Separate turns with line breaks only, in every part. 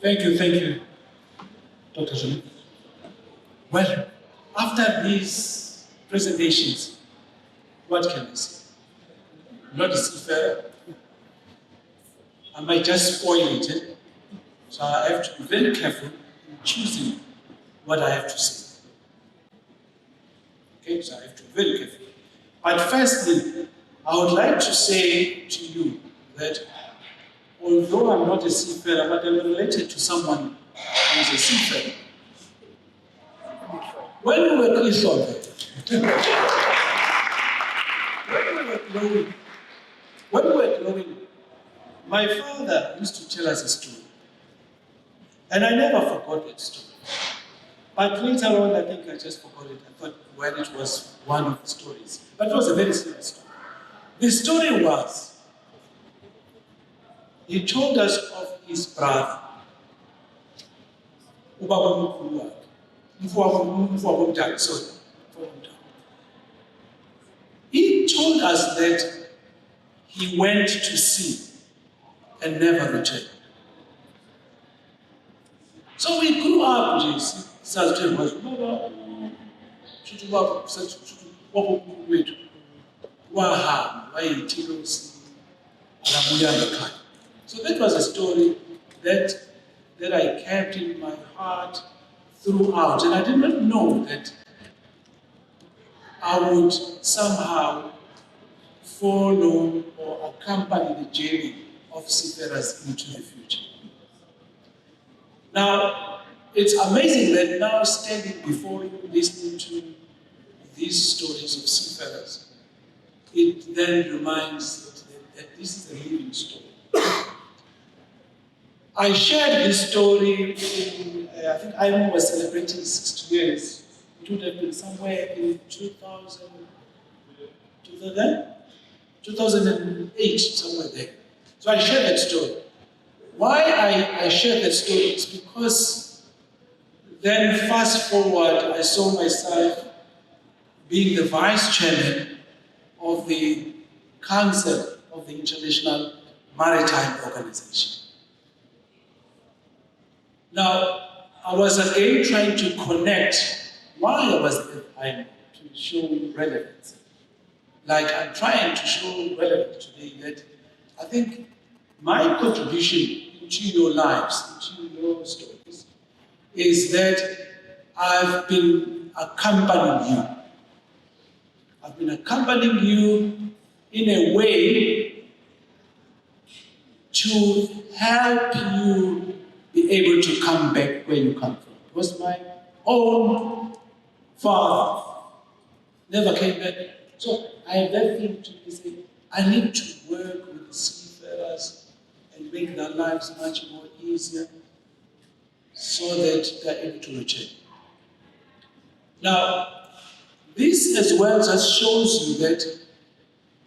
Thank you, Dr. Jolie. Well, after these presentations, what can I say? I'm not a seafarer. I might just spoil it. So I have to be very careful in choosing what I have to say. Okay, so I have to be very careful. But firstly, I would like to say to you that although I'm not a seafarer, but I'm related to someone who is a seafarer. When we were growing, my father used to tell us a story. And I never forgot that story. But later on, I think I just forgot it. I thought when it was one of the stories. But it was a very serious story. The story was, he told us of his brother. He told us that he went to sea and never returned. So we grew up, so that was a story that I kept in my heart throughout, and I did not know that I would somehow follow or accompany the journey of seafarers into the future. Now, it's amazing that now standing before you, listening to these stories of seafarers, it then reminds that this is a living story. I shared this story in, I think I was celebrating 60 years. It would have been somewhere in 2008, somewhere there. So I shared that story. Why I shared that story is because then fast forward, I saw myself being the vice chairman of the Council of the International Maritime Organization. Now, I was again trying to connect why I was at the time to show relevance. Like I'm trying to show relevance today that I think my contribution into your lives, into your stories, is that I've been accompanying you. I've been accompanying you in a way to help you be able to come back where you come from. Because my own father never came back. So I have that thing to say, I need to work with the seafarers and make their lives much more easier so that they're able to return. Now, this as well just shows you that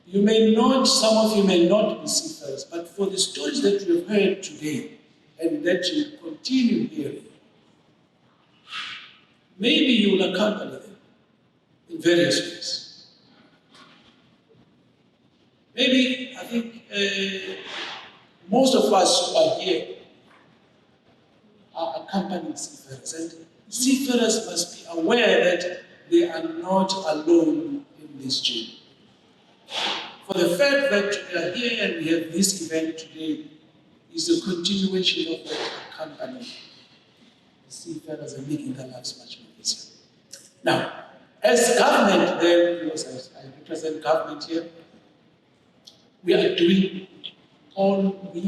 you may not, some of you may not be seafarers, but for the stories that you have heard today and that you continue hearing, maybe you will accompany them in various ways. Maybe, I think, most of us who are here are accompanying seafarers, and seafarers must be aware that they are not alone in this journey. For the fact that we are here and we have this event today is a continuation of that accompanying the seafarers and making their lives much more easier. Now, as government, then, because I represent government here, we are doing all we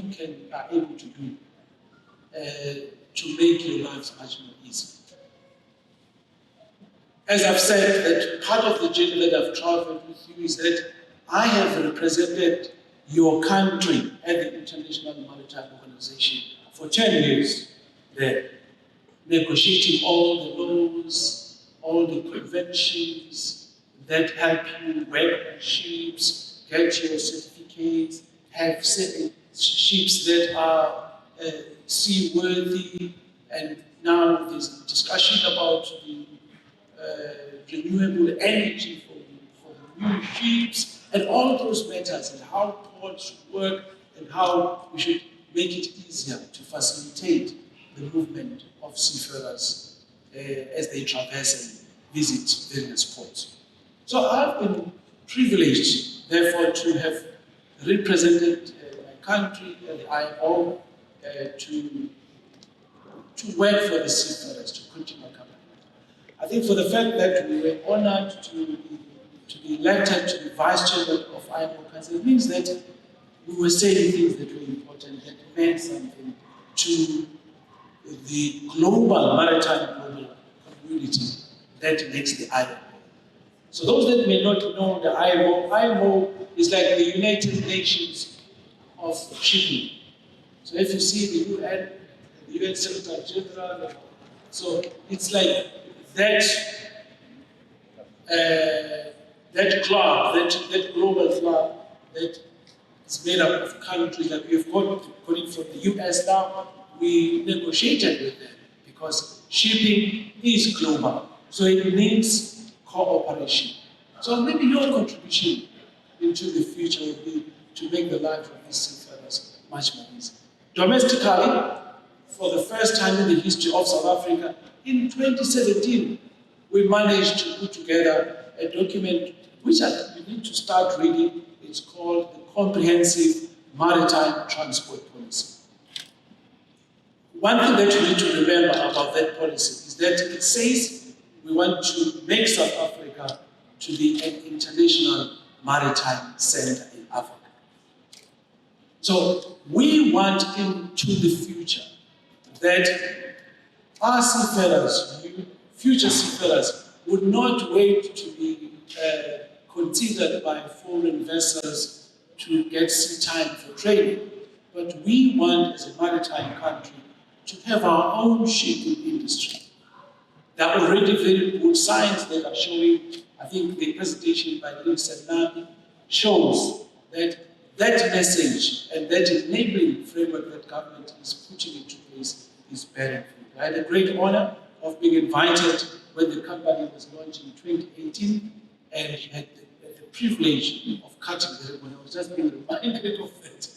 are able to do to make your lives much more easy. As I've said, that part of the journey that I've traveled with you is that I have represented your country at the International Maritime Organization for 10 years there, negotiating all the laws, all the conventions that help you work on ships, get your certificates, have ships that are seaworthy, and now there's a discussion about the renewable energy for the new ships, and all those matters, and how ports should work, and how we should make it easier to facilitate the movement of seafarers as they traverse and visit various ports. So I've been privileged, therefore, to have represented my country and the IMO to work for the seafarers, to continue company. I think for the fact that we were honored to be elected to the vice chairman of IMO Council, it means that we were saying things that were important, that meant something to the global maritime global community that makes the IMO. So those that may not know the IMO is like the United Nations of shipping. So if you see the UN, the UN Secretary General, so it's like that club, that global club that is made up of countries that we have got it from the US now. We negotiated with them because shipping is global, so it needs cooperation. So maybe your contribution into the future would be to make the life of these seafarers much more easy. Domestically, for the first time in the history of South Africa, in 2017, we managed to put together a document which you need to start reading. It's called the Comprehensive Maritime Transport Policy. One thing that you need to remember about that policy is that it says we want to make South Africa to be an international maritime center in Africa. So we want into the future that our seafarers, future seafarers, would not wait to be considered by foreign vessels to get sea time for training, but we want, as a maritime country, to have our own shipping industry. There are already very good signs that are showing. I think the presentation by Lynn Senami shows that that message and that enabling framework that government is putting into place is bearing fruit. I had a great honor of being invited when the company was launched in 2018 and had the privilege of cutting the ribbon. I was just being reminded of that.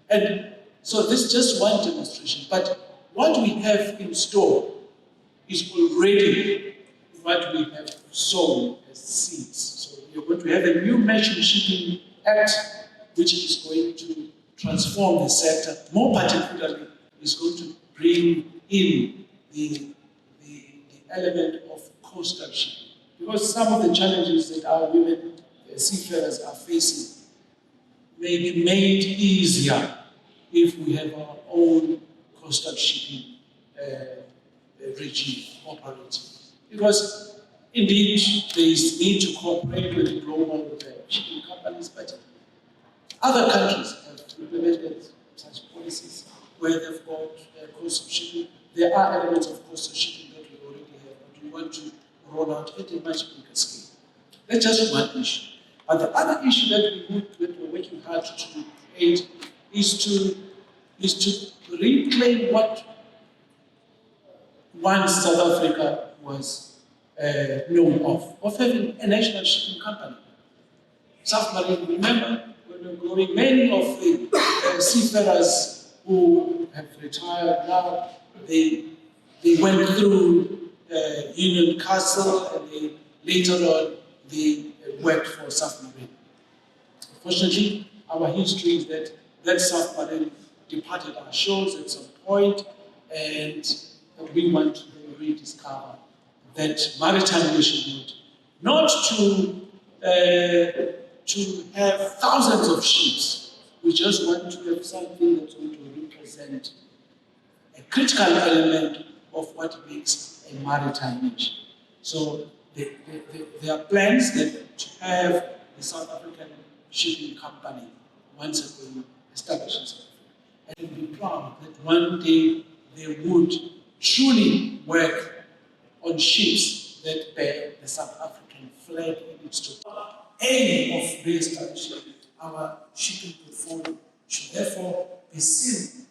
And so this is just one demonstration, but what we have in store is already what we have sown as seeds. So you're going to have a new Merchant Shipping Act, which is going to transform the sector. More particularly, is going to bring in the element of coastal shipping. Because some of the challenges that our women seafarers are facing may be made easier if we have our own coastal shipping regime operating. Because indeed there is need to cooperate with the global shipping companies, but other countries have implemented such policies where they've got coastal shipping. There are elements of coastal shipping that we already have, but we want to roll out at a much bigger scale. That's just one issue. But the other issue that we're working hard to create is to reclaim what once South Africa was known of having a national shipping company. Submarine, remember, when we were growing, many of the seafarers who have retired now, they went through Union Castle and they later on they worked for Submarine. Unfortunately, our history is that that Submarine departed our shores at some point, and we want to rediscover that maritime nationhood, not to have thousands of ships. We just want to have something that's going to represent a critical element of what makes a maritime nation. So there are plans that to have the South African shipping company once again established in South Africa. And be proud that one day they would truly work on ships that bear the South African flag in its totality. Aim of re-establishing our shipping portfolio should therefore be seen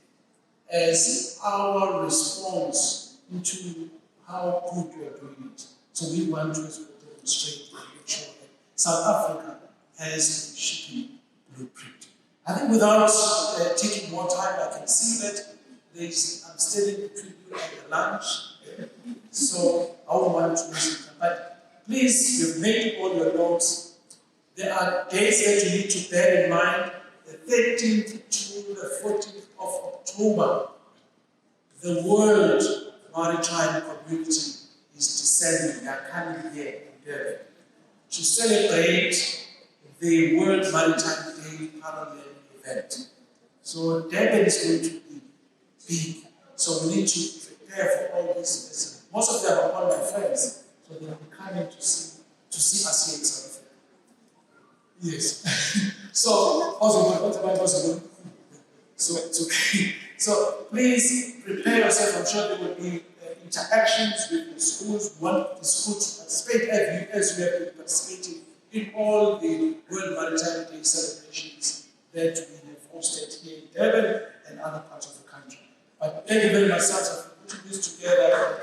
as our response into how good we are doing it. So we want to demonstrate and make sure that South Africa has a shipping blueprint. I think without taking more time, I can see that I'm standing between you and the lunch, so I don't want to miss it. But please, you've made all your notes. There are dates that you need to bear in mind. The 13th to the 14th of October, the world maritime community is descending. They are coming here in Durban to celebrate the World Maritime Day parallel event. So Durban is going to be big. So we need to prepare for all this. Most of them are all my friends, so they will be coming to see us here in South Africa. Yes. So, what about possible? So please prepare yourself. I'm sure there will be interactions with the schools. We want the school to participate as we have been participating in all the World Maritime Day celebrations that we have hosted here in Durban and other parts of the country. But thank you very much, SAMSA, for putting this together.